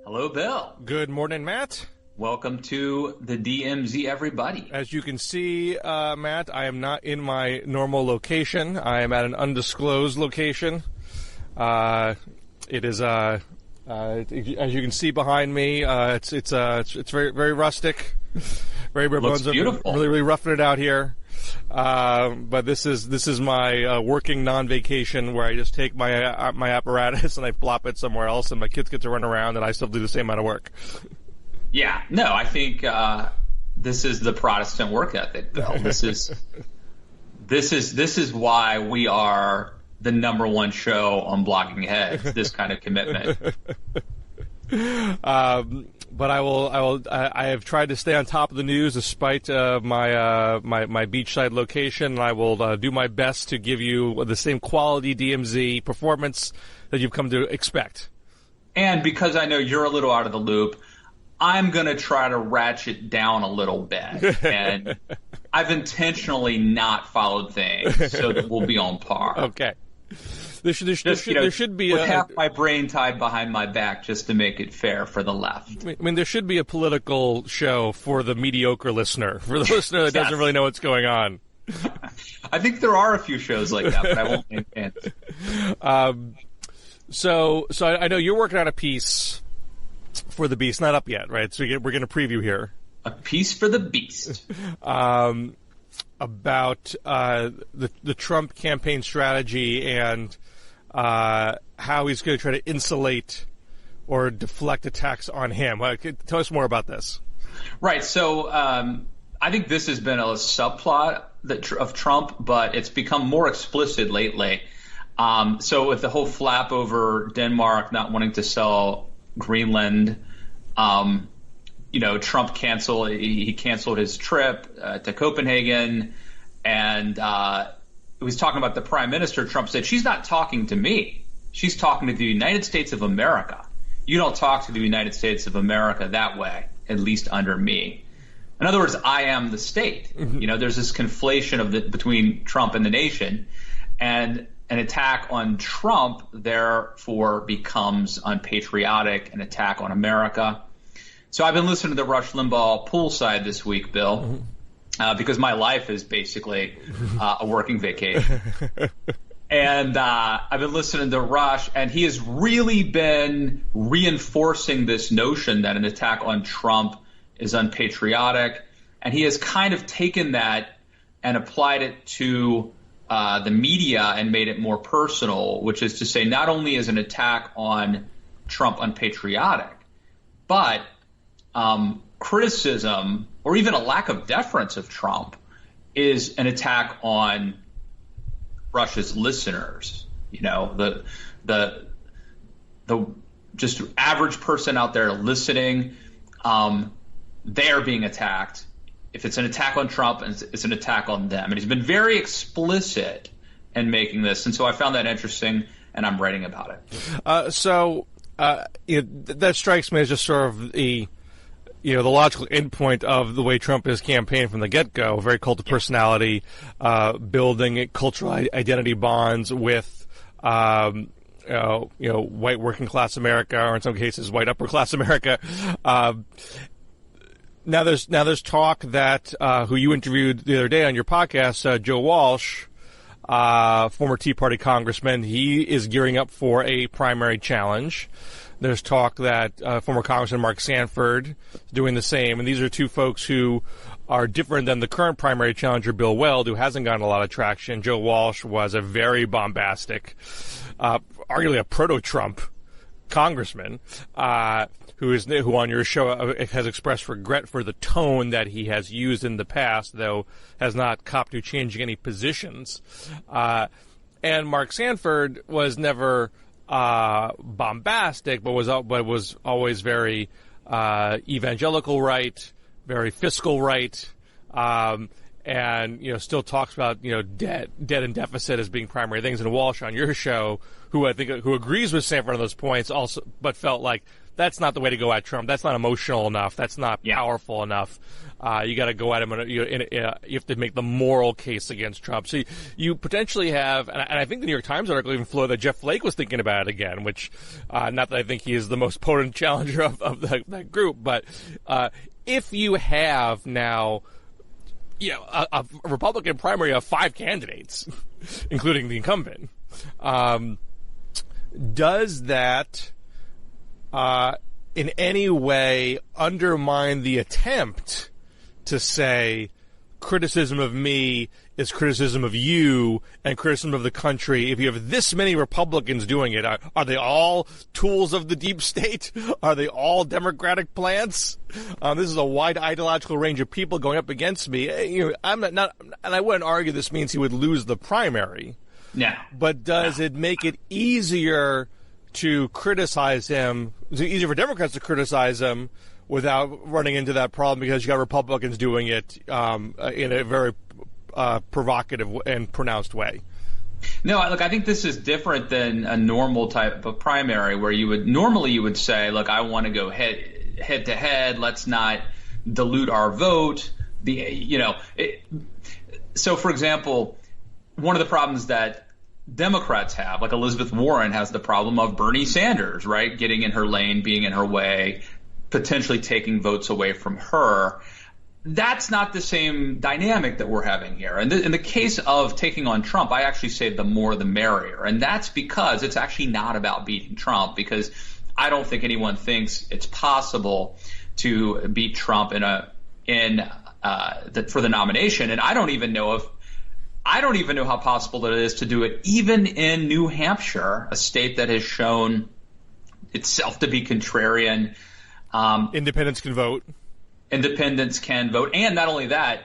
Hello, Bill. Good morning, Matt. Welcome to the DMZ, everybody. As you can see, Matt, I am not in my normal location. I am at an undisclosed location. It is, as you can see behind me, it's very, very rustic. Very bare bones. Beautiful. Really roughing it out here. But this is my working non-vacation where I just take my apparatus and I plop it somewhere else, and my kids get to run around, and I still do the same amount of work. Yeah, no, I think this is the Protestant work ethic, Bill. This is why we are the number one show on Blogging Heads. This kind of commitment. But I have tried to stay on top of the news despite my beachside location, and I will do my best to give you the same quality DMZ performance that you've come to expect. And because I know you're a little out of the loop, I'm going to try to ratchet down a little bit. And I've intentionally not followed things so that we'll be on par. Okay. There should be with half my brain tied behind my back just to make it fair for the left. I mean, there should be a political show for the mediocre listener, for the listener that doesn't really know what's going on. I think there are a few shows like that, but I won't name it. So I know you're working on a piece for the Beast, not up yet, right? So we're going to preview here. A piece for the Beast. About the Trump campaign strategy and how he's going to try to insulate or deflect attacks on him. Tell us more about this. Right. So I think this has been a subplot of Trump, but it's become more explicit lately. So with the whole flap over Denmark not wanting to sell Greenland, Trump he canceled his trip to Copenhagen, and he was talking about the prime minister. Trump said, she's not talking to me. She's talking to the United States of America. You don't talk to the United States of America that way, at least under me. In other words, I am the state. Mm-hmm. There's this conflation between Trump and the nation, and an attack on Trump, therefore, becomes unpatriotic, an attack on America. So I've been listening to the Rush Limbaugh poolside this week, Bill, because my life is basically a working vacation. And I've been listening to Rush, and he has really been reinforcing this notion that an attack on Trump is unpatriotic. And he has kind of taken that and applied it to the media and made it more personal, which is to say not only is an attack on Trump unpatriotic, but criticism or even a lack of deference of Trump is an attack on Russia's listeners. The just average person out there listening, they're being attacked. If it's an attack on Trump, it's an attack on them. And he's been very explicit in making this. And so I found that interesting, and I'm writing about it. That strikes me as just sort of the logical endpoint of the way Trump has campaigned from the get-go. Very cult of personality, building cultural identity bonds with, white working class America, or in some cases, white upper class America. Now there's talk that who you interviewed the other day on your podcast, Joe Walsh, former Tea Party congressman, he is gearing up for a primary challenge. There's talk that former Congressman Mark Sanford is doing the same, and these are two folks who are different than the current primary challenger, Bill Weld, who hasn't gotten a lot of traction. Joe Walsh was a very bombastic, arguably a proto-Trump congressman, who on your show has expressed regret for the tone that he has used in the past, though has not copped to changing any positions. And Mark Sanford was never bombastic, but was always very evangelical right, very fiscal right, and still talks about debt and deficit as being primary things. And Walsh on your show, who agrees with Sanford on those points, also, but felt like that's not the way to go at Trump. That's not emotional enough. That's not powerful enough. You got to go at him. You have to make the moral case against Trump. So you potentially have, and I think the New York Times article even floated that Jeff Flake was thinking about it again, which, not that I think he is the most potent challenger of that group, but if you have now, a Republican primary of 5 candidates, including the incumbent, does that in any way undermine the attempt to say criticism of me is criticism of you and criticism of the country? If you have this many Republicans doing it, are they all tools of the deep state? Are they all Democratic plants? This is a wide ideological range of people going up against me. I'm not, and I wouldn't argue this means he would lose the primary. No. But does it make it easier to criticize him? Is it easier for Democrats to criticize him without running into that problem because you got Republicans doing it in a very provocative and pronounced way? No, look, I think this is different than a normal type of primary where you would say, look, I want to go head to head. Let's not dilute our vote. So, for example, one of the problems that Democrats have, like Elizabeth Warren has the problem of Bernie Sanders, right? Getting in her lane, being in her way, potentially taking votes away from her. That's not the same dynamic that we're having here. And in the case of taking on Trump, I actually say the more the merrier. And that's because it's actually not about beating Trump, because I don't think anyone thinks it's possible to beat Trump for the nomination. And I don't even know how possible it is to do it even in New Hampshire, a state that has shown itself to be contrarian. Independents can vote. Independents can vote. And not only that,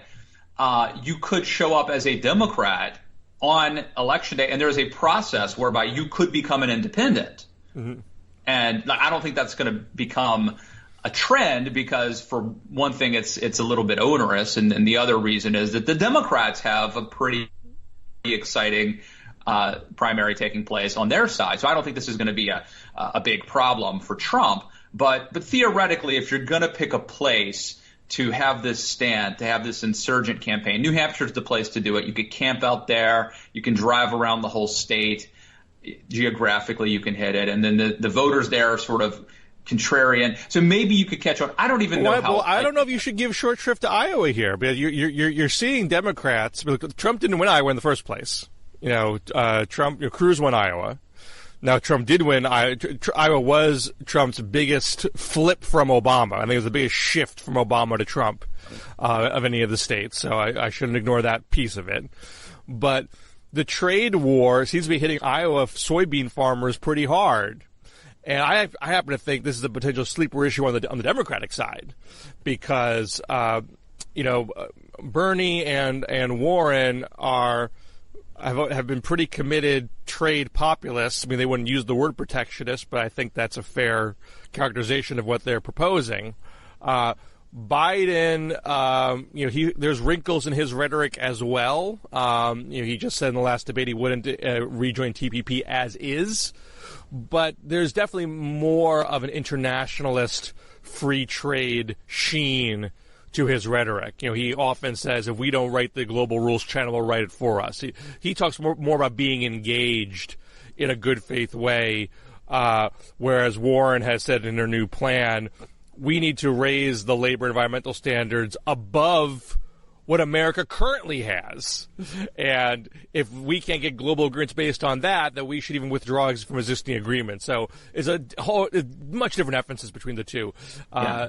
you could show up as a Democrat on Election Day, and there's a process whereby you could become an independent. Mm-hmm. And I don't think that's going to become a trend because, for one thing, it's a little bit onerous, and the other reason is that the Democrats have a pretty exciting primary taking place on their side. So I don't think this is going to be a big problem for Trump. But theoretically, if you're going to pick a place to have this stand, to have this insurgent campaign, New Hampshire's the place to do it. You could camp out there. You can drive around the whole state. Geographically, you can hit it. And then the voters there are sort of contrarian. So maybe you could catch on. I don't even know how. Well, I don't know if you should give short shrift to Iowa here, but you're seeing Democrats. Trump didn't win Iowa in the first place. Cruz won Iowa. Now, Trump did win. Iowa was Trump's biggest flip from Obama. I think it was the biggest shift from Obama to Trump of any of the states. So I shouldn't ignore that piece of it. But the trade war seems to be hitting Iowa soybean farmers pretty hard. And I happen to think this is a potential sleeper issue on the Democratic side, because Bernie and Warren have been pretty committed trade populists. I mean, they wouldn't use the word protectionist, but I think that's a fair characterization of what they're proposing. Biden, there's wrinkles in his rhetoric as well. He just said in the last debate he wouldn't rejoin TPP as is. But there's definitely more of an internationalist free trade sheen to his rhetoric. He often says, if we don't write the global rules, China will write it for us. He talks more about being engaged in a good faith way, whereas Warren has said in her new plan, we need to raise the labor environmental standards above what America currently has. And if we can't get global agreements based on that we should even withdraw from existing agreements. So it's a much different emphasis between the two.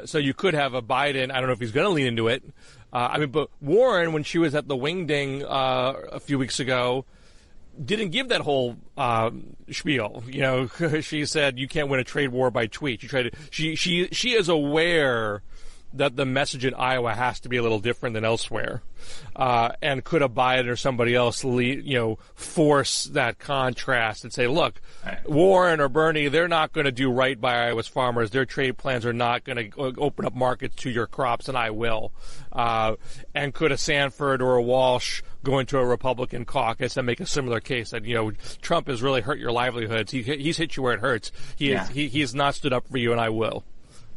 So you could have a Biden, I don't know if he's going to lean into it. But Warren, when she was at the Wingding a few weeks ago, didn't give that whole spiel. She said you can't win a trade war by tweet. She is aware that the message in Iowa has to be a little different than elsewhere. And could a Biden or somebody else force that contrast and say, look, Warren or Bernie, they're not going to do right by Iowa's farmers. Their trade plans are not going to open up markets to your crops, and I will. And could a Sanford or a Walsh go into a Republican caucus and make a similar case that, Trump has really hurt your livelihoods. He's hit you where it hurts. He's not stood up for you, and I will.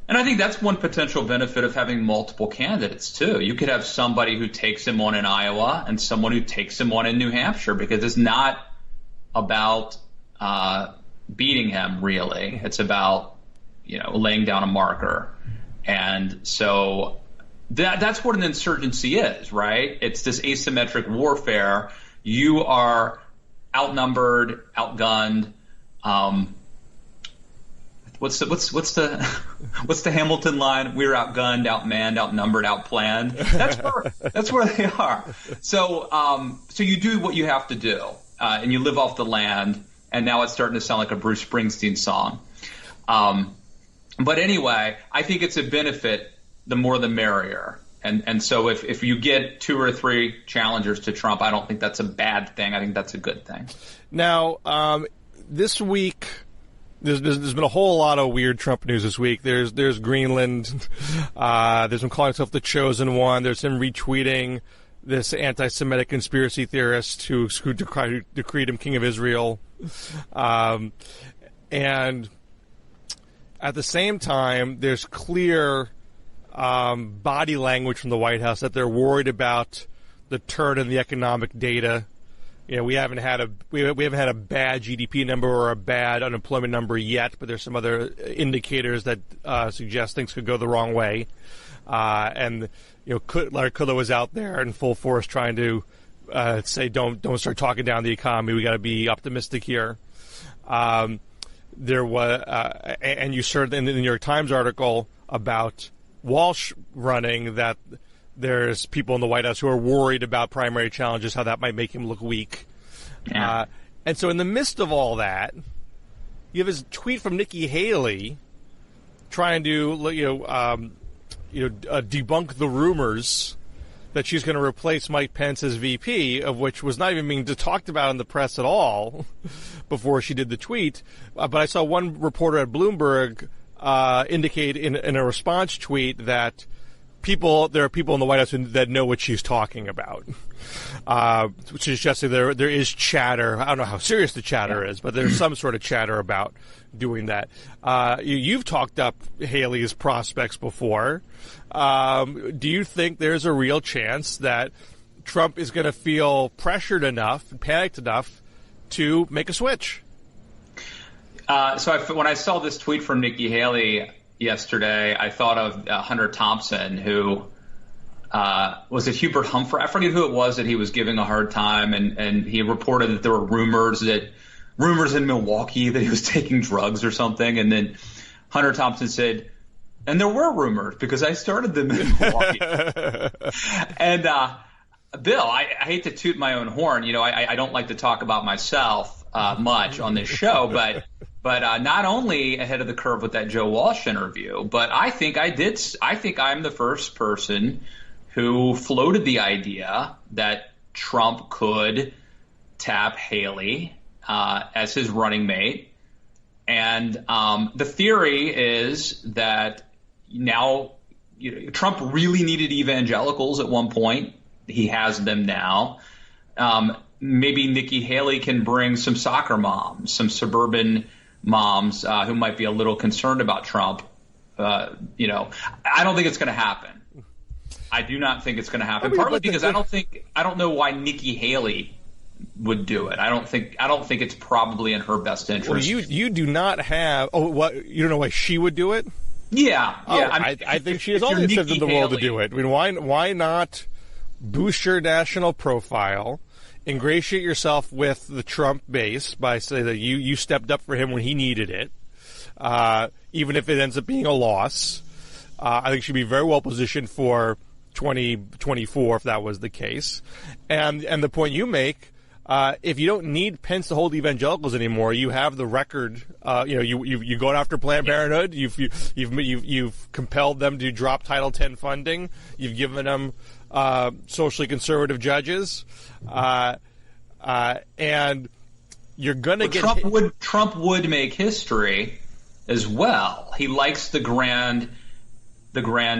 And I think that's one potential benefit of having multiple candidates, too. You could have somebody who takes him on in Iowa and someone who takes him on in New Hampshire, because it's not about beating him, really. It's about, laying down a marker. And so that's what an insurgency is, right? It's this asymmetric warfare. You are outnumbered, outgunned. What's the Hamilton line? We're outgunned, outmanned, outnumbered, outplanned. That's where they are. So you do what you have to do, and you live off the land. And now it's starting to sound like a Bruce Springsteen song. But anyway, I think it's a benefit. The more the merrier. And so if you get 2 or 3 challengers to Trump, I don't think that's a bad thing. I think that's a good thing. Now, this week, there's been a whole lot of weird Trump news this week. There's Greenland. There's him calling himself the chosen one. There's him retweeting this anti-Semitic conspiracy theorist who decreed him king of Israel. And at the same time, there's clear body language from the White House that they're worried about the turn in the economic data. We haven't had a bad GDP number or a bad unemployment number yet, but there's some other indicators that suggest things could go the wrong way. And Larry Kudlow was out there in full force trying to say don't start talking down the economy. We got to be optimistic here. There was and you heard in the New York Times article about Walsh running that there's people in the White House who are worried about primary challenges, how that might make him look weak. Yeah. And so in the midst of all that, you have this tweet from Nikki Haley trying to debunk the rumors that she's going to replace Mike Pence as VP, of which was not even being talked about in the press at all before she did the tweet. But I saw one reporter at Bloomberg indicate in a response tweet that there are people in the White House that know what she's talking about, which is just there is chatter. I don't know how serious the chatter is, but there's some sort of chatter about doing that. You've talked up Haley's prospects before. Do you think there's a real chance that Trump is going to feel pressured enough, panicked enough to make a switch? When I saw this tweet from Nikki Haley yesterday, I thought of Hunter Thompson, who was it Hubert Humphrey? I forget who it was that he was giving a hard time, and he reported that there were rumors in Milwaukee that he was taking drugs or something, and then Hunter Thompson said, and there were rumors because I started them in Milwaukee. And Bill, I hate to toot my own horn. I don't like to talk about myself much on this show, but not only ahead of the curve with that Joe Walsh interview, but I think I'm the first person who floated the idea that Trump could tap Haley as his running mate. And the theory is that now Trump really needed evangelicals at one point. He has them now. Maybe Nikki Haley can bring some soccer moms, some suburban moms who might be a little concerned about Trump. I don't think it's going to happen. I do not think it's going to happen. Partly because I don't know why Nikki Haley would do it. I don't think it's probably in her best interest. Well, you do not have. Oh, what? You don't know why she would do it? Yeah. I think she has all the incentives in the world to do it. I mean, why not boost your national profile? Ingratiate yourself with the Trump base by saying that you stepped up for him when he needed it, even if it ends up being a loss. I think she'd be very well positioned for 2024 if that was the case. And the point you make, if you don't need Pence to hold evangelicals anymore, you have the record. You've gone after Planned Parenthood. You've compelled them to drop Title X funding. You've given them socially conservative judges, and you're going to get. Trump would make history as well. He likes the grand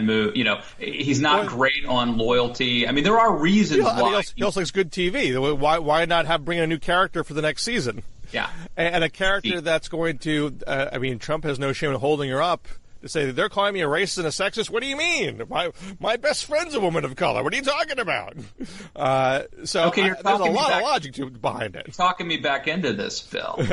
move. He's not great on loyalty. I mean, there are reasons why. He also likes good TV. Why not bring a new character for the next season? Yeah. And a character that's going to, Trump has no shame in holding her up to say, they're calling me a racist and a sexist. What do you mean? My best friend's a woman of color. What are you talking about? There's a lot of logic behind it. You're talking me back into this, Phil.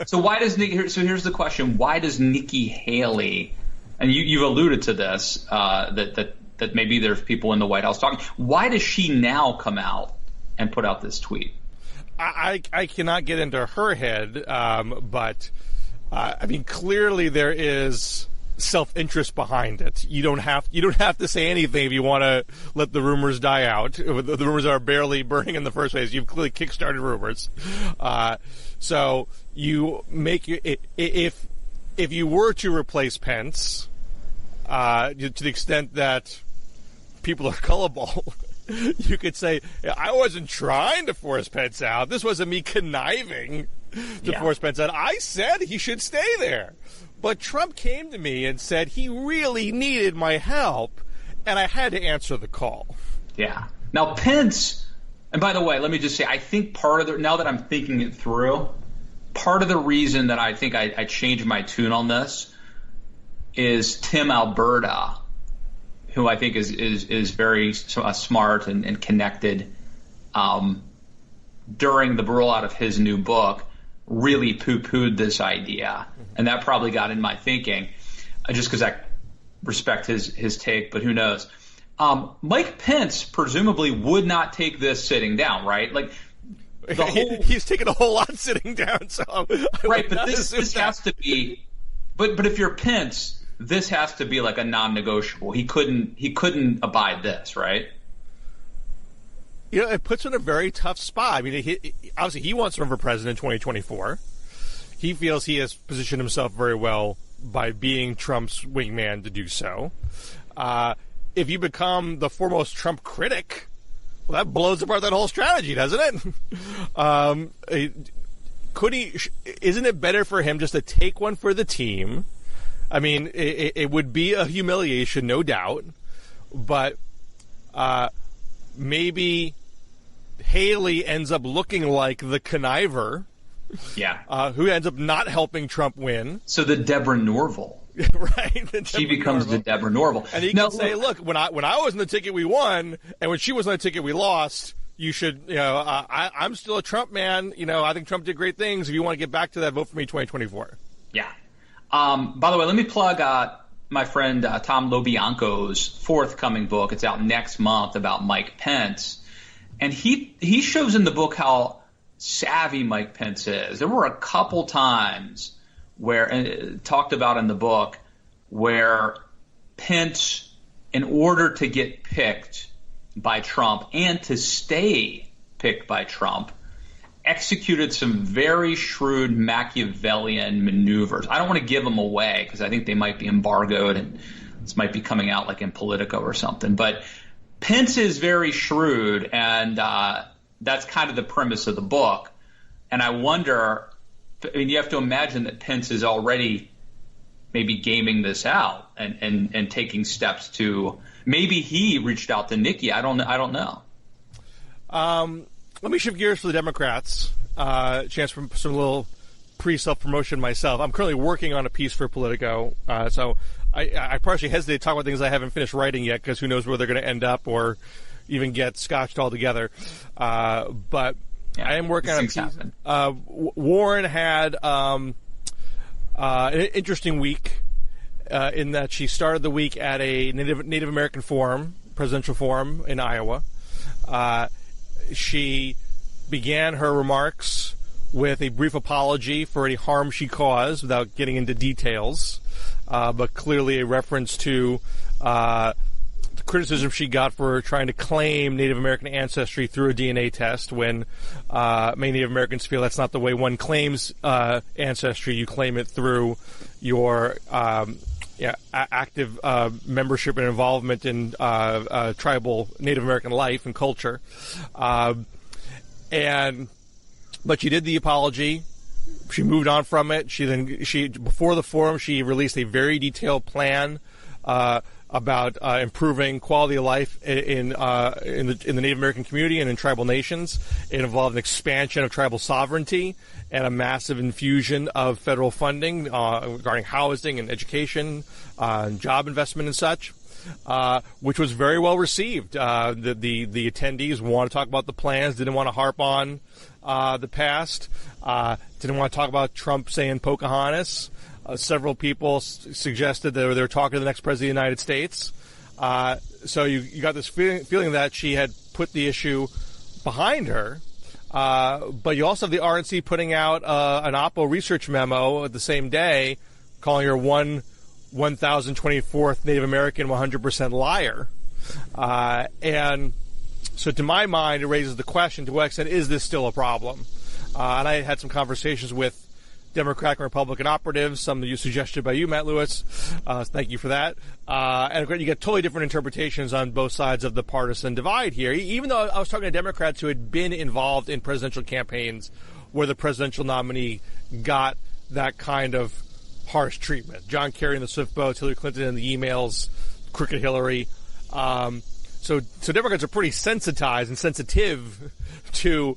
So here's the question. Why does Nikki Haley, and you've alluded to this, that maybe there's people in the White House talking, why does she now come out and put out this tweet? I cannot get into her head, but clearly there is self-interest behind it. You don't have to say anything if you want to let the rumors die out. The rumors are barely burning in the first place. You've clearly kickstarted rumors. So you make if you were to replace Pence, to the extent that people are gullible, you could say, I wasn't trying to force Pence out. This wasn't me conniving to force Pence out. I said he should stay there. But Trump came to me and said he really needed my help, and I had to answer the call. Yeah. Now, Pence, and by the way, let me just say, I think now that I'm thinking it through, part of the reason that I think I changed my tune on this is Tim Alberta, who I think is very smart and connected, during the rollout of his new book, really poo-pooed this idea. And that probably got in my thinking, just because I respect his take, but who knows. Mike Pence presumably would not take this sitting down, right? Like he's taken a whole lot sitting down, so right. But this has to be. But if you're Pence, this has to be like a non-negotiable. He couldn't abide this, right? It puts him in a very tough spot. I mean, obviously he wants to run for president in 2024. He feels he has positioned himself very well by being Trump's wingman to do so. If you become the foremost Trump critic, well, that blows apart that whole strategy, doesn't it? Isn't it better for him just to take one for the team? I mean, it would be a humiliation, no doubt, but maybe Haley ends up looking like the conniver. Yeah. Who ends up not helping Trump win. So the Deborah Norville. Right. She becomes the Deborah Norville. And he can say, look, when I was in the ticket we won, and when she was on the ticket we lost, you should, I'm still a Trump man. I think Trump did great things. If you want to get back to that, vote for me 2024. Yeah. By the way, let me plug my friend Tom LoBianco's forthcoming book. It's out next month about Mike Pence. And he shows in the book how savvy Mike Pence is. There were a couple times where, talked about in the book, where Pence, in order to get picked by Trump and to stay picked by Trump, executed some very shrewd Machiavellian maneuvers. I don't want to give them away because I think they might be embargoed and this might be coming out like in Politico or something. But Pence is very shrewd, and that's kind of the premise of the book. And I wonder, you have to imagine that Pence is already maybe gaming this out and taking steps to, maybe he reached out to Nikki. I don't know. Let me shift gears for the Democrats. Chance for some little pre-self-promotion myself. I'm currently working on a piece for Politico, so I partially hesitate to talk about things I haven't finished writing yet because who knows where they're going to end up or even get scotched altogether. But yeah, I am working on a piece. Warren had an interesting week in that she started the week at a Native American forum, presidential forum in Iowa. She began her remarks with a brief apology for any harm she caused without getting into details, but clearly a reference to criticism she got for trying to claim Native American ancestry through a DNA test when many Native Americans feel that's not the way one claims ancestry. You claim it through your active membership and involvement in tribal Native American life and culture. But she did the apology. She moved on from it. She before the forum, she released a very detailed plan about improving quality of life in the Native American community and in tribal nations. It involved an expansion of tribal sovereignty and a massive infusion of federal funding regarding housing and education, job investment and such, which was very well received. The attendees wanted to talk about the plans, didn't want to harp on the past, didn't want to talk about Trump saying Pocahontas. Several people suggested that they were talking to the next president of the United States. So you got this feeling that she had put the issue behind her. But you also have the RNC putting out an Oppo research memo the same day, calling her 1,024th Native American 100% liar. And so to my mind, it raises the question, to what extent is this still a problem? And I had some conversations with Democratic and Republican operatives, some that you suggested by you, Matt Lewis. Thank you for that. And you get totally different interpretations on both sides of the partisan divide here. Even though I was talking to Democrats who had been involved in presidential campaigns where the presidential nominee got that kind of harsh treatment. John Kerry in the Swift boats, Hillary Clinton in the emails, Crooked Hillary. So Democrats are pretty sensitized and sensitive to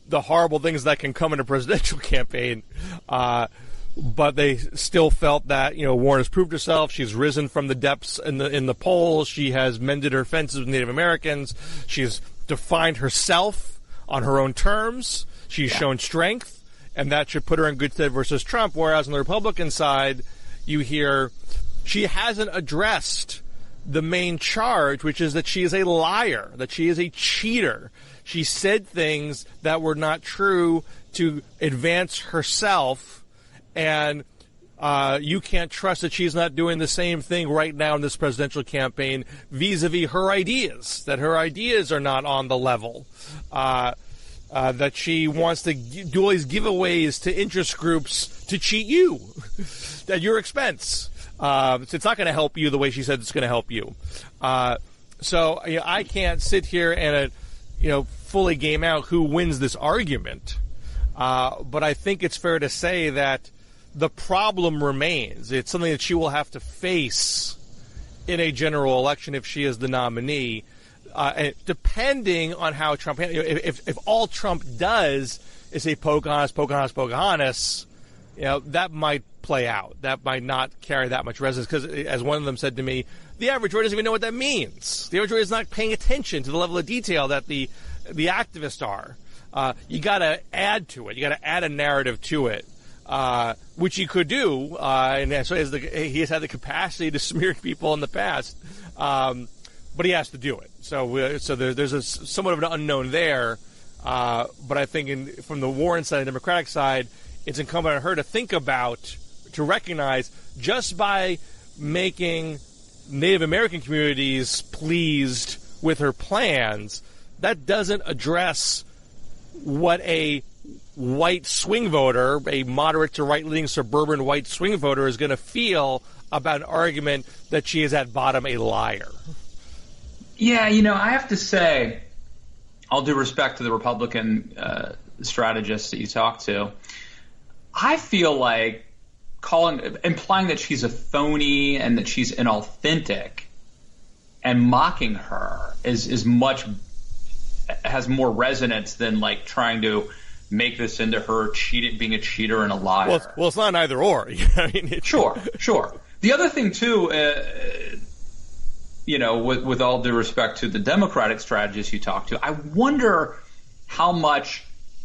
the horrible things that can come in a presidential campaign, but they still felt that Warren has proved herself. She's risen from the depths in the polls. She has mended her fences with Native Americans. She's defined herself on her own terms. She's shown strength, and that should put her in good stead versus Trump. Whereas on the Republican side, you hear she hasn't addressed the main charge, which is that she is a liar, that she is a cheater. She said things that were not true to advance herself, and you can't trust that she's not doing the same thing right now in this presidential campaign vis-a-vis her ideas, that her ideas are not on the level, that she wants to do all these giveaways to interest groups to cheat you at your expense. It's not going to help you the way she said it's going to help you. So I can't sit here and fully game out who wins this argument. But I think it's fair to say that the problem remains. It's something that she will have to face in a general election if she is the nominee. And depending on how Trump, if all Trump does is say Pocahontas, Pocahontas, Pocahontas, that might play out. That might not carry that much resonance because, as one of them said to me, the average voter doesn't even know what that means. The average voter is not paying attention to the level of detail that the activists are. You got to add to it. You got to add a narrative to it, which he could do, and so he has had the capacity to smear people in the past, but he has to do it. So there's somewhat of an unknown there. But I think from the Warren side and Democratic side, it's incumbent on her to think about, to recognize, just by making Native American communities pleased with her plans, that doesn't address what a white swing voter, a moderate to right-leaning suburban white swing voter, is going to feel about an argument that she is at bottom a liar. Yeah, I have to say, all due respect to the Republican strategists that you talk to, I feel like implying that she's a phony and that she's inauthentic and mocking her has more resonance than like trying to make this into her being a cheater and a liar. Well, it's not either or. Sure. The other thing too, with all due respect to the Democratic strategists you talk to, I wonder how much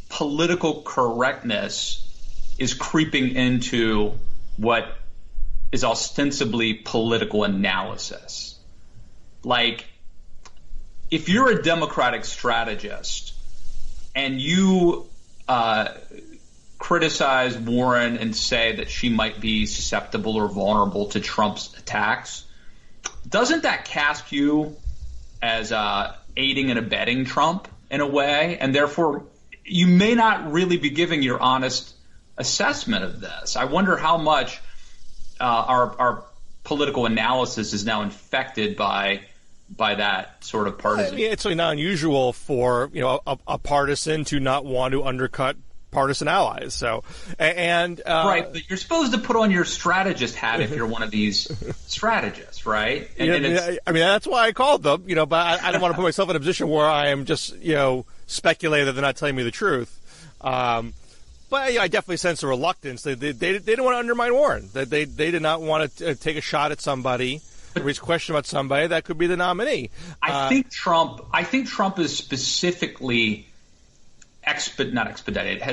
political correctness is creeping into what is ostensibly political analysis. Like, if you're a Democratic strategist and you criticize Warren and say that she might be susceptible or vulnerable to Trump's attacks, doesn't that cast you as aiding and abetting Trump in a way, and therefore you may not really be giving your honest assessment of this. I wonder how much our political analysis is now infected by that sort of partisan. I mean, it's really not unusual for a partisan to not want to undercut partisan allies. So, right, but you're supposed to put on your strategist hat if you're one of these strategists, right? And I mean, that's why I called them. But I don't want to put myself in a position where I am just speculating that they're not telling me the truth. But I definitely sense a reluctance. They didn't want to undermine Warren. They did not want to take a shot at somebody, raise a question about somebody that could be the nominee. I think Trump is specifically not expedited.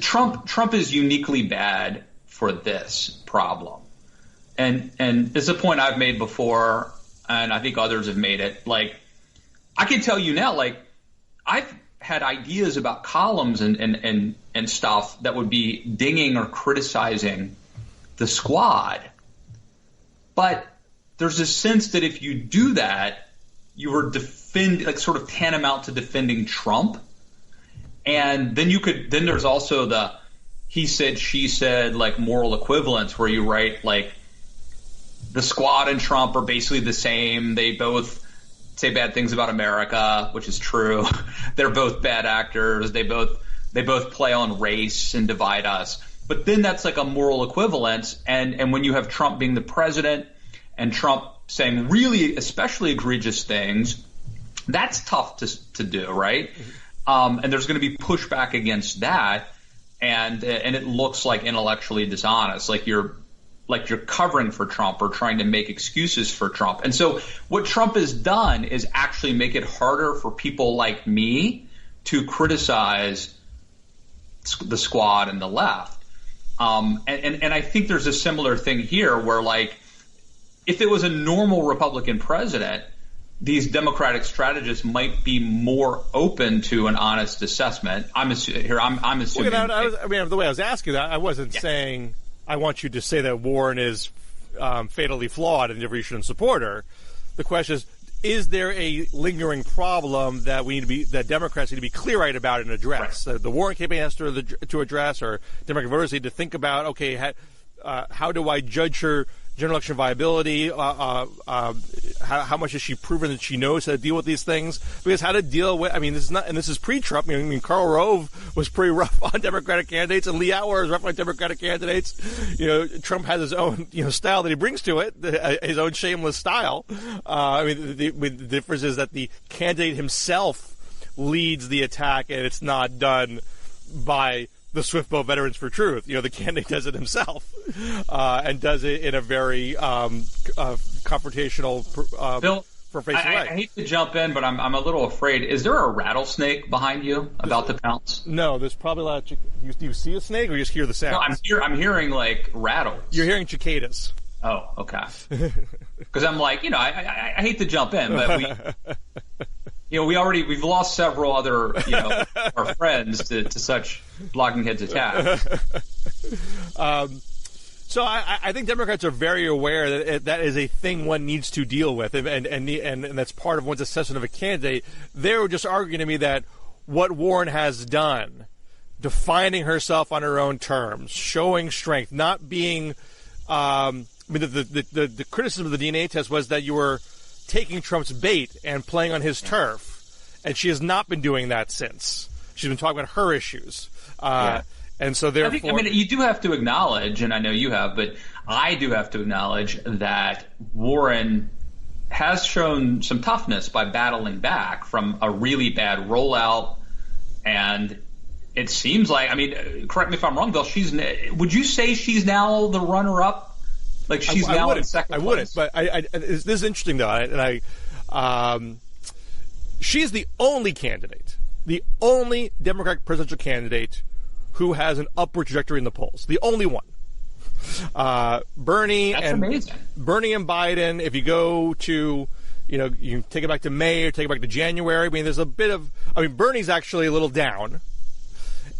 Trump is uniquely bad for this problem, and this is a point I've made before, and I think others have made it. Like, I can tell you now, like, I've had ideas about columns and stuff that would be dinging or criticizing the squad, but there's a sense that if you do that, you are sort of tantamount to defending Trump. And then there's also the he said, she said, like, moral equivalence, where you write, like, the squad and Trump are basically the same. They both say bad things about America, which is true. They're both bad actors. They both play on race and divide us. But then that's like a moral equivalence. And when you have Trump being the president and Trump saying really especially egregious things, that's tough to do, right? And there's going to be pushback against that, and it looks like intellectually dishonest, like you're covering for Trump or trying to make excuses for Trump. And so what Trump has done is actually make it harder for people like me to criticize the squad and the left. And I think there's a similar thing here where, like, if it was a normal Republican president, these Democratic strategists might be more open to an honest assessment. I'm assuming. Well, the way I was asking that, I wasn't saying I want you to say that Warren is fatally flawed and therefore you shouldn't support her. The question is there a lingering problem that that Democrats need to be clear-eyed about and address? Right. The Warren campaign has to address, or Democratic voters need to think about, okay, how do I judge her general election viability? How much has she proven that she knows how to deal with these things? Because how to deal with, this is pre-Trump. I mean, Karl Rove was pretty rough on Democratic candidates, and Lee Auer is rough on Democratic candidates. Trump has his own, style that he brings to it, his own shameless style. The difference is that the candidate himself leads the attack, and it's not done by the Swift Boat Veterans for Truth. The candidate does it himself, and does it in a very confrontational, Bill, way. I hate to jump in, but I'm a little afraid. Is there a rattlesnake behind you about to pounce? No, there's probably a lot of do you see a snake, or you just hear the sound? No, I'm hearing like rattles. You're hearing cicadas. Oh, okay. Because I'm like, I hate to jump in, but we've lost several other, our friends to such blocking heads attacks. So I think Democrats are very aware that that is a thing one needs to deal with, and that's part of one's assessment of a candidate. They were just arguing to me that what Warren has done, defining herself on her own terms, showing strength, not being the criticism of the DNA test was that you were taking Trump's bait and playing on his turf. And she has not been doing that since. She's been talking about her issues. And so therefore... you do have to acknowledge, and I know you have, but I do have to acknowledge that Warren has shown some toughness by battling back from a really bad rollout. And it seems like, correct me if I'm wrong, Bill, would you say she's now the runner-up? Like she's now in second place? I wouldn't, but this is interesting, though, she's the only Democratic presidential candidate who has an upward trajectory in the polls. The only one. Bernie and Biden, if you go to, you can take it back to May or take it back to January. There's a bit of, Bernie's actually a little down.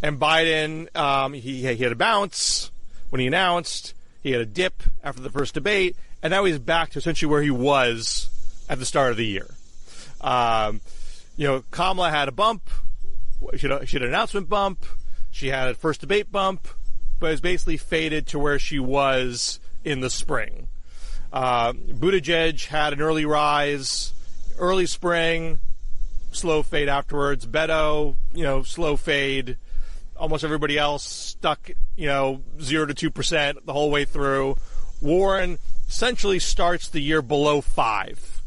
And Biden, he had a bounce when he announced. He had a dip after the first debate. And now he's back to essentially where he was at the start of the year. Kamala had a bump. She had an announcement bump. She had a first debate bump, but has basically faded to where she was in the spring. Buttigieg had an early rise, early spring, slow fade afterwards. Beto, slow fade. Almost everybody else stuck, 0 to 2% the whole way through. Warren essentially starts the year below 5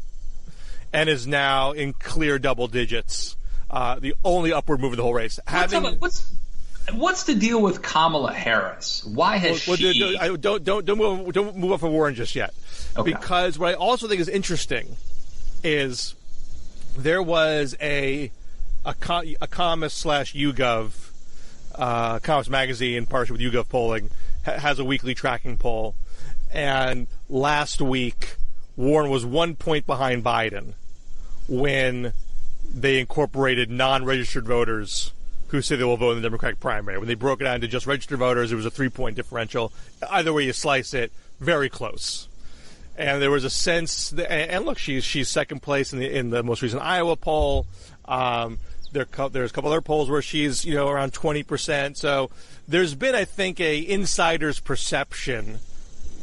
and is now in clear double digits. The only upward move of the whole race. What's the deal with Kamala Harris? Why has she? Don't move off of Warren just yet. Okay. Because what I also think is interesting is there was a Economist / YouGov, Economist magazine, in partnership with YouGov polling, has a weekly tracking poll, and last week Warren was 1 point behind Biden when they incorporated non-registered voters who say they will vote in the Democratic primary. When they broke it down to just registered voters, it was a 3-point differential. Either way you slice it, very close. And there was a sense that, and look, she's second place in the most recent Iowa poll. There's a couple other polls where she's around 20%. So there's been, I think, a insider's perception.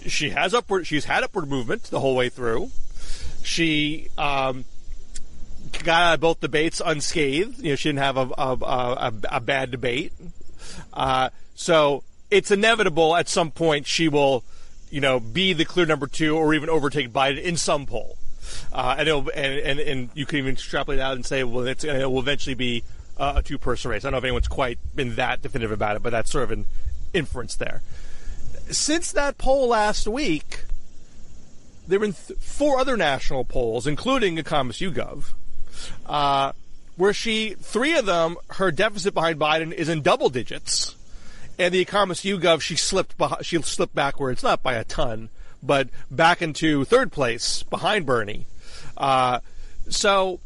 She's had upward movement the whole way through. She got out of both debates unscathed. She didn't have a bad debate. So it's inevitable at some point she will, be the clear number 2 or even overtake Biden in some poll. And you can even extrapolate out and say, well, it will eventually be a 2-person race. I don't know if anyone's quite been that definitive about it, but that's sort of an inference there. Since that poll last week, there have been 4 other national polls, including Economist YouGov, where 3 of them, her deficit behind Biden is in double digits, and the Economist YouGov, she slipped backwards, not by a ton, but back into 3rd place behind Bernie. So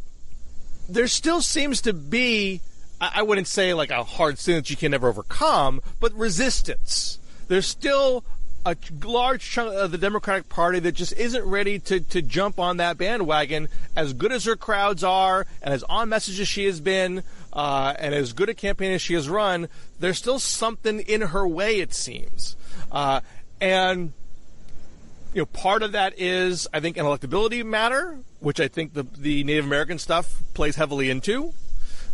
there still seems to be, I wouldn't say like a hard sin that you can never overcome, but resistance. There's still a large chunk of the Democratic Party that just isn't ready to jump on that bandwagon. As good as her crowds are, and as on message as she has been, and as good a campaign as she has run, there's still something in her way, it seems. And part of that is, I think, an electability matter, which I think the Native American stuff plays heavily into.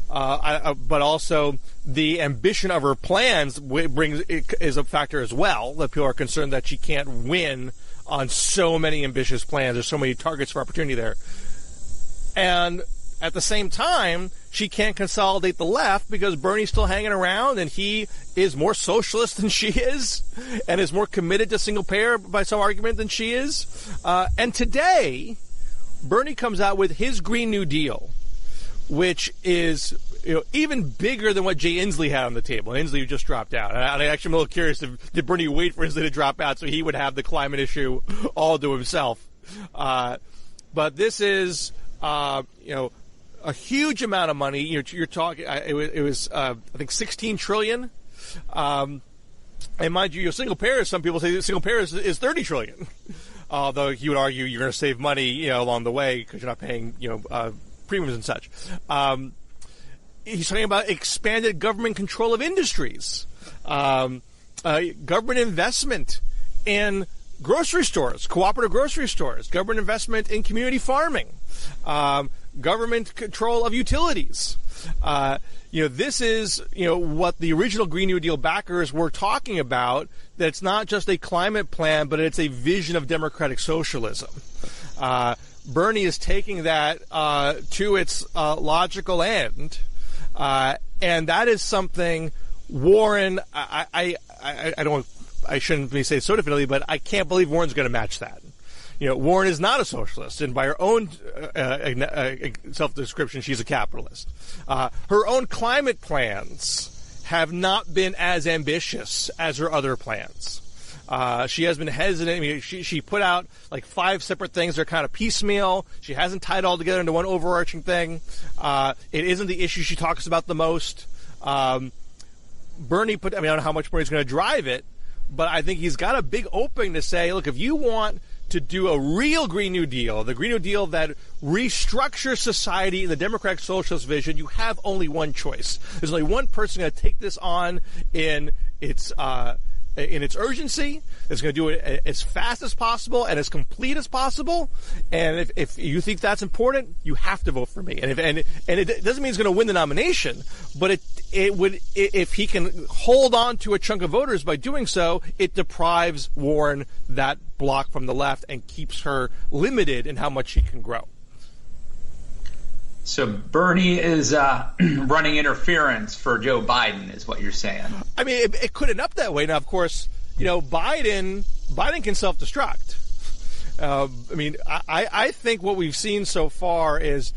But also the ambition of her plans is a factor as well. That people are concerned that she can't win on so many ambitious plans. There's so many targets for opportunity there. And at the same time, she can't consolidate the left because Bernie's still hanging around and he is more socialist than she is and is more committed to single payer by some argument than she is. And today, Bernie comes out with his Green New Deal, which is even bigger than what Jay Inslee had on the table. Inslee just dropped out. And I actually am a little curious, did Bernie wait for Inslee to drop out so he would have the climate issue all to himself? But this is, a huge amount of money. You're talking. It was I think $16 trillion. And mind you, single payer. Some people say single payer is $30 trillion. Although you would argue you're going to save money, along the way because you're not paying, premiums and such. He's talking about expanded government control of industries, government investment in grocery stores, cooperative grocery stores, government investment in community farming, government control of utilities. This is, what the original Green New Deal backers were talking about, that it's not just a climate plan, but it's a vision of democratic socialism. Bernie is taking that to its logical end, and that is something Warren. I shouldn't say so definitively, but I can't believe Warren's going to match that. Warren is not a socialist, and by her own self-description, she's a capitalist. Her own climate plans have not been as ambitious as her other plans. She has been hesitant. I mean, she put out like 5 separate things that are kind of piecemeal. She hasn't tied it all together into one overarching thing. It isn't the issue she talks about the most. Bernie I don't know how much more he's going to drive it, but I think he's got a big opening to say, look, if you want to do a real Green New Deal, the Green New Deal that restructures society in the democratic socialist vision, you have only one choice. There's only one person going to take this on in its urgency. It's going to do it as fast as possible and as complete as possible. And if you think that's important, you have to vote for me. And it doesn't mean he's going to win the nomination, but it would, if he can hold on to a chunk of voters by doing so, it deprives Warren that block from the left and keeps her limited in how much she can grow. So Bernie is running interference for Joe Biden, is what you're saying. I mean, it could end up that way. Now, of course, Biden can self-destruct. I think what we've seen so far is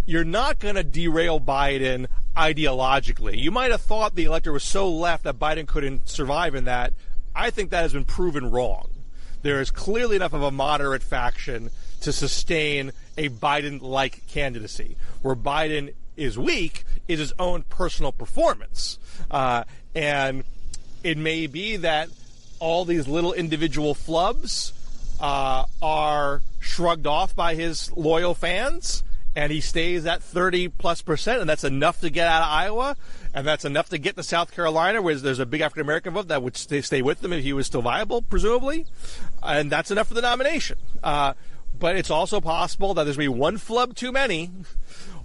you're not going to derail Biden ideologically. You might have thought the electorate was so left that Biden couldn't survive in that. I think that has been proven wrong. There is clearly enough of a moderate faction to sustain a Biden-like candidacy. Where Biden is weak is his own personal performance. And it may be that all these little individual flubs are shrugged off by his loyal fans, and he stays at 30+%, and that's enough to get out of Iowa, and that's enough to get to South Carolina, where there's a big African-American vote that would stay with him if he was still viable, presumably, and that's enough for the nomination. But it's also possible that there's going to be one flub too many,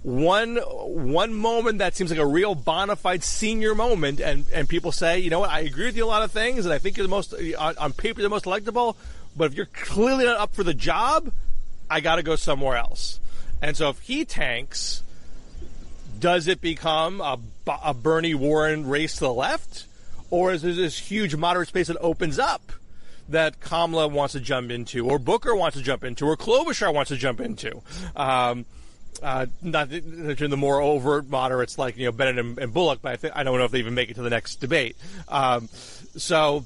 one moment that seems like a real bona fide senior moment, and people say, you know what, I agree with you on a lot of things, and I think you're the most, on paper, the most electable, but if you're clearly not up for the job, I got to go somewhere else. And so if he tanks, does it become a Bernie Warren race to the left? Or is there this huge moderate space that opens up that Kamala wants to jump into, or Booker wants to jump into, or Klobuchar wants to jump into? Not the more overt moderates like Bennett and Bullock, but I don't know if they even make it to the next debate. There's a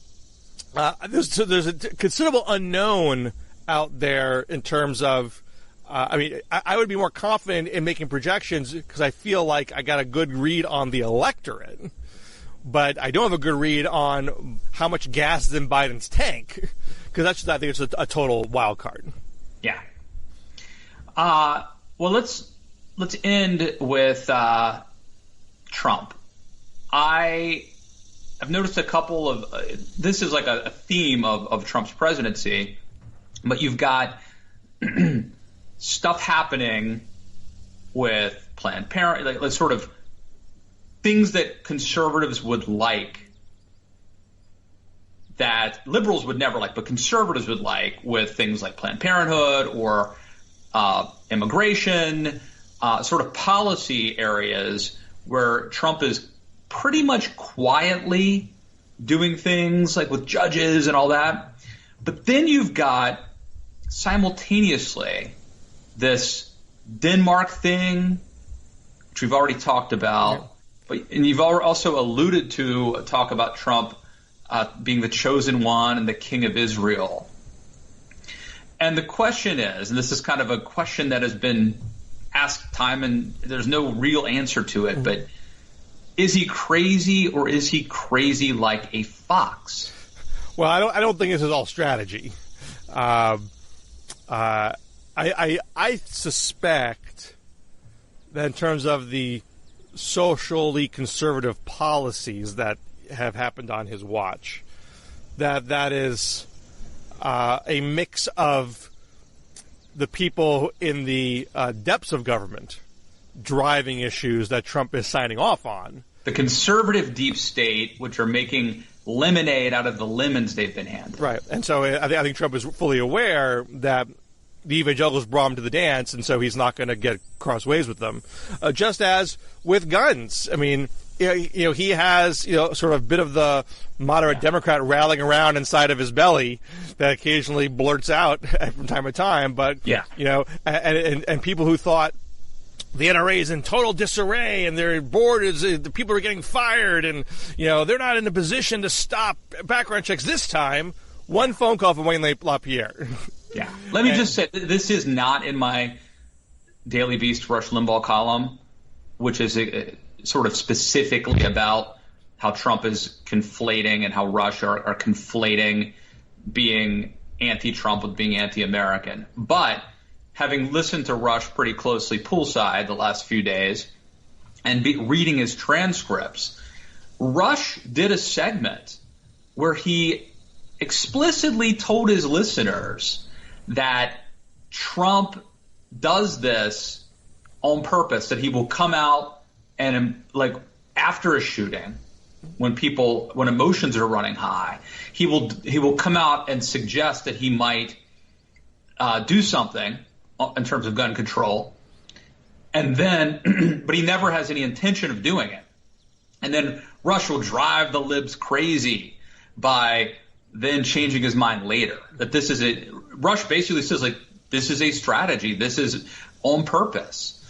considerable unknown out there in terms of. I would be more confident in making projections because I feel like I got a good read on the electorate, but I don't have a good read on how much gas is in Biden's tank because I think it's a total wild card. Yeah. Well, let's end with Trump. I've noticed a couple of this is like a theme of Trump's presidency, but you've got stuff happening with Planned Parenthood, like sort of things that conservatives would like that liberals would never like, but conservatives would like, with things like Planned Parenthood or immigration, sort of policy areas where Trump is pretty much quietly doing things like with judges and all that. But then you've got simultaneously this Denmark thing, which we've already talked about, and you've also alluded to talk about Trump being the chosen one and the king of Israel. And the question is, and this is kind of a question that has been asked time, and there's no real answer to it, but is he crazy, or is he crazy like a fox? Well, I don't think this is all strategy. I suspect that in terms of the socially conservative policies that have happened on his watch, that is a mix of the people in the depths of government driving issues that Trump is signing off on. The conservative deep state, which are making lemonade out of the lemons they've been handed. Right. And so I think Trump is fully aware that the evangelicals brought him to the dance, and so he's not going to get crossways with them. Just as with guns. I mean, he has, sort of a bit of the moderate Democrat rattling around inside of his belly that occasionally blurts out from time to time. But, and people who thought the NRA is in total disarray and their board is, the people are getting fired and, they're not in a position to stop background checks this time. One phone call from Wayne LaPierre. Yeah. Let me just say, this is not in my Daily Beast Rush Limbaugh column, which is sort of specifically about how Trump is conflating and how Rush are conflating being anti-Trump with being anti-American. But having listened to Rush pretty closely poolside the last few days and reading his transcripts, Rush did a segment where he explicitly told his listeners that Trump does this on purpose, that he will come out and, like, after a shooting, when emotions are running high, he will come out and suggest that he might do something in terms of gun control, and then, but he never has any intention of doing it. And then Rush will drive the libs crazy by then changing his mind later. That this is Rush basically says, like, this is a strategy. This is on purpose,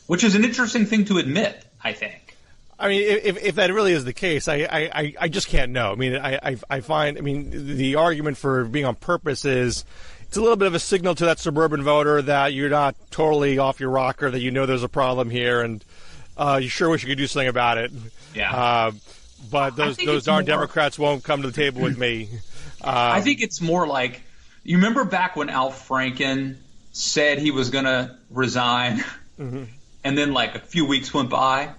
which is an interesting thing to admit, I think. I mean, if that really is the case, I just can't know. I mean, I find, I mean, the argument for being on purpose is it's a little bit of a signal to that suburban voter that you're not totally off your rocker, that you know there's a problem here, and you sure wish you could do something about it. Yeah. But those darn Democrats won't come to the table with me. I think it's more like, you remember back when Al Franken said he was going to resign, mm-hmm. and then like a few weeks went by,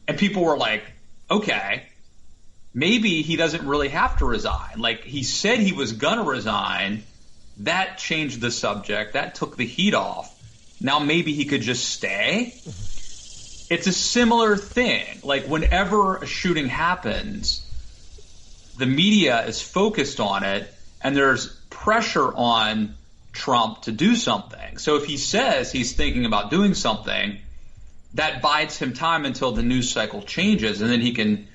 and people were like, okay, maybe he doesn't really have to resign. Like, he said he was going to resign. That changed the subject. That took the heat off. Now maybe he could just stay. It's a similar thing. Like, whenever a shooting happens, the media is focused on it, and there's pressure on Trump to do something. So if he says he's thinking about doing something, that buys him time until the news cycle changes, and then he can,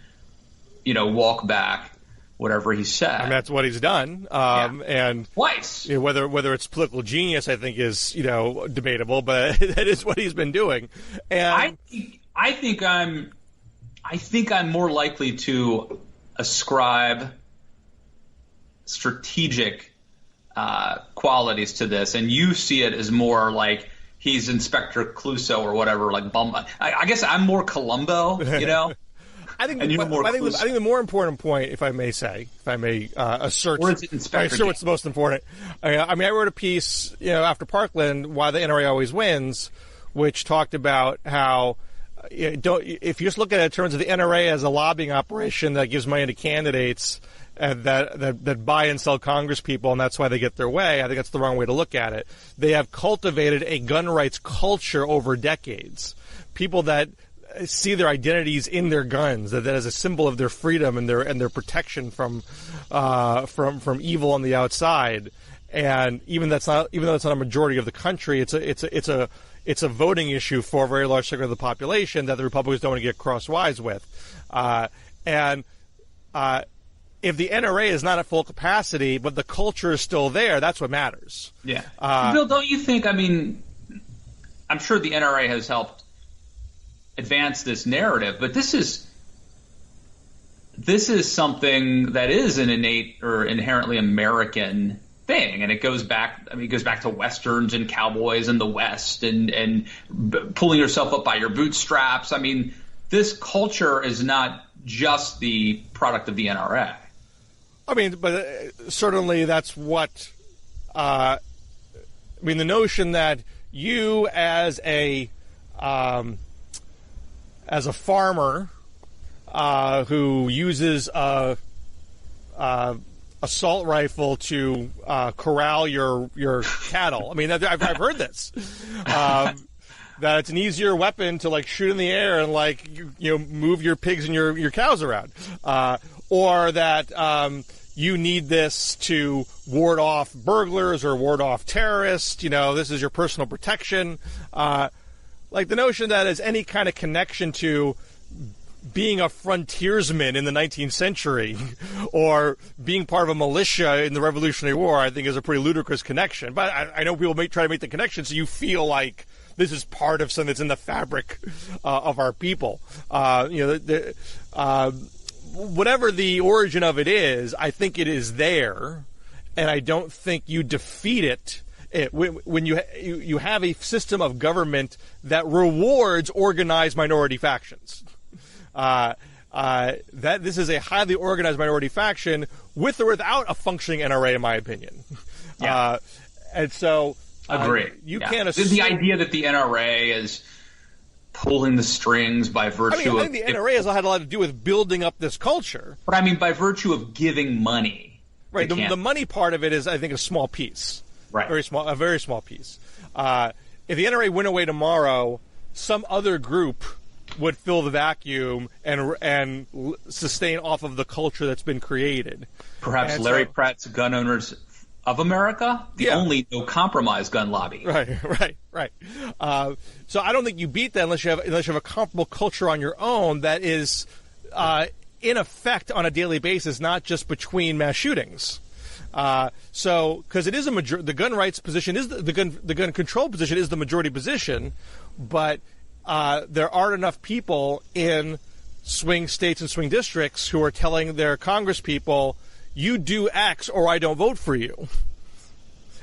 walk back whatever he said. And that's what he's done. And twice. Whether it's political genius, I think, is debatable, but that is what he's been doing. And I think I'm more likely to ascribe strategic qualities to this, and you see it as more like he's Inspector Clouseau or whatever. Like, I guess I'm more Columbo, I think the more important point, if I may assert, or is it Inspector what's the most important. I wrote a piece, after Parkland, Why the NRA Always Wins, which talked about how if you just look at it in terms of the NRA as a lobbying operation that gives money to candidates that buy and sell Congress people, and that's why they get their way, I think that's the wrong way to look at it. They have cultivated a gun rights culture over decades. People that see their identities in their guns, that as a symbol of their freedom and their protection from evil on the outside. And even though it's not a majority of the country, it's a voting issue for a very large segment of the population that the Republicans don't want to get crosswise with. If the NRA is not at full capacity, but the culture is still there, that's what matters. Yeah. Bill, don't you think, I'm sure the NRA has helped advance this narrative, but this is something that is an innate or inherently American thing, and it goes back to Westerns and cowboys in the West and pulling yourself up by your bootstraps. This culture is not just the product of the NRA. But certainly that's what the notion that you as a farmer who uses a assault rifle to corral your cattle. I've heard this. That it's an easier weapon to shoot in the air and move your pigs and your cows around, or that you need this to ward off burglars or ward off terrorists. This is your personal protection. The notion that has any kind of connection to being a frontiersman in the 19th century or being part of a militia in the Revolutionary War, I think is a pretty ludicrous connection. But I know people try to make the connection so you feel like this is part of something that's in the fabric of our people. Whatever the origin of it is, I think it is there, and I don't think you defeat it. When you have a system of government that rewards organized minority factions. that this is a highly organized minority faction with or without a functioning NRA, in my opinion. Yeah. And so, agree. You can't assume the idea that the NRA is pulling the strings by virtue I think the NRA has had a lot to do with building up this culture. But I mean, by virtue of giving money. Right. The money part of it is, I think, a small piece. Right. A very small piece. If the NRA went away tomorrow, some other group would fill the vacuum and sustain off of the culture that's been created. Perhaps Larry Pratt's Gun Owners of America, the only no-compromise gun lobby. Right. So I don't think you beat that unless you have a comparable culture on your own that is in effect on a daily basis, not just between mass shootings. So because it is the gun rights position is the gun control position is the majority position, but there aren't enough people in swing states and swing districts who are telling their Congress people, you do X or I don't vote for you.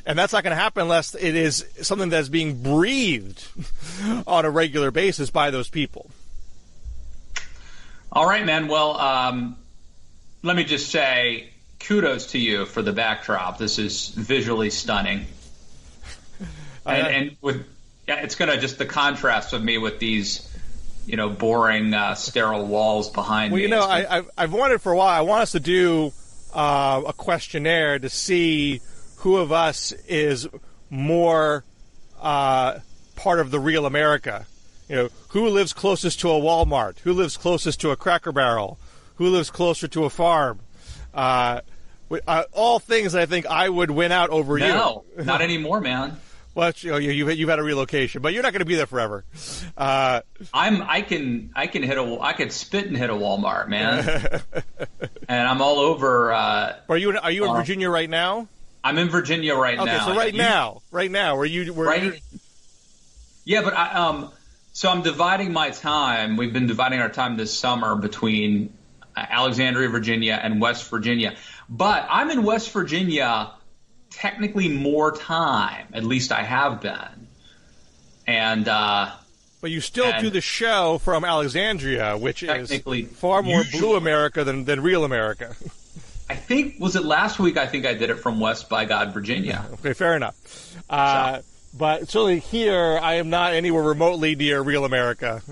And that's not going to happen unless it is something that's being breathed on a regular basis by those people. All right, man. Well, let me just say kudos to you for the backdrop. This is visually stunning. And it's going to just the contrast of me with these, boring, sterile walls behind me. I've wanted for a while. I want us to do a questionnaire to see who of us is more part of the real America. Who lives closest to a Walmart? Who lives closest to a Cracker Barrel? Who lives closer to a farm? All things that I think I would win out over you. No, not anymore, man. Well, you've had a relocation, but you're not going to be there forever. I could spit and hit a Walmart, man. And I'm all over. Are you in Virginia right now? I'm in Virginia right now. Okay, so right now, Yeah, but so I'm dividing my time. We've been dividing our time this summer between Alexandria, Virginia, and West Virginia. But I'm in West Virginia technically more time. At least I have been. And but you still do the show from Alexandria, which is far more blue America than real America. I think, was it last week? I think I did it from West by God, Virginia. Okay, fair enough. But certainly here, I am not anywhere remotely near real America.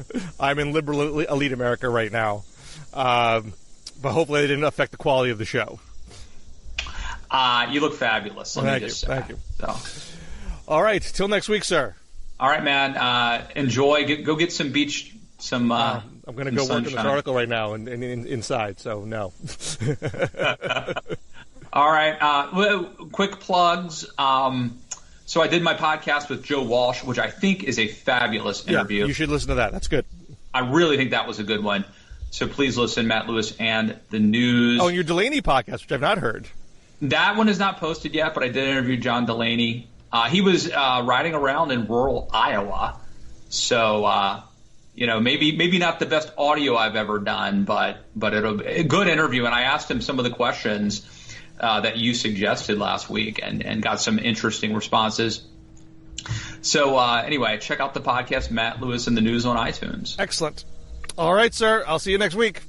I'm in liberal elite America right now. But hopefully it didn't affect the quality of the show. You look fabulous. Let me just say. Thank you. So. All right. Till next week, sir. All right, man. Enjoy. Go get some beach. I'm going to go work on this article right now and inside. So no. All right. Quick plugs. So I did my podcast with Joe Walsh, which I think is a fabulous interview. Yeah, you should listen to that. That's good. I really think that was a good one. So please listen, Matt Lewis and the News. Oh, and your Delaney podcast, which I've not heard. That one is not posted yet, but I did interview John Delaney. He was riding around in rural Iowa. So, maybe not the best audio I've ever done, but it'll be a good interview. And I asked him some of the questions that you suggested last week and got some interesting responses. So anyway, check out the podcast, Matt Lewis and the News on iTunes. Excellent. All right, sir. I'll see you next week.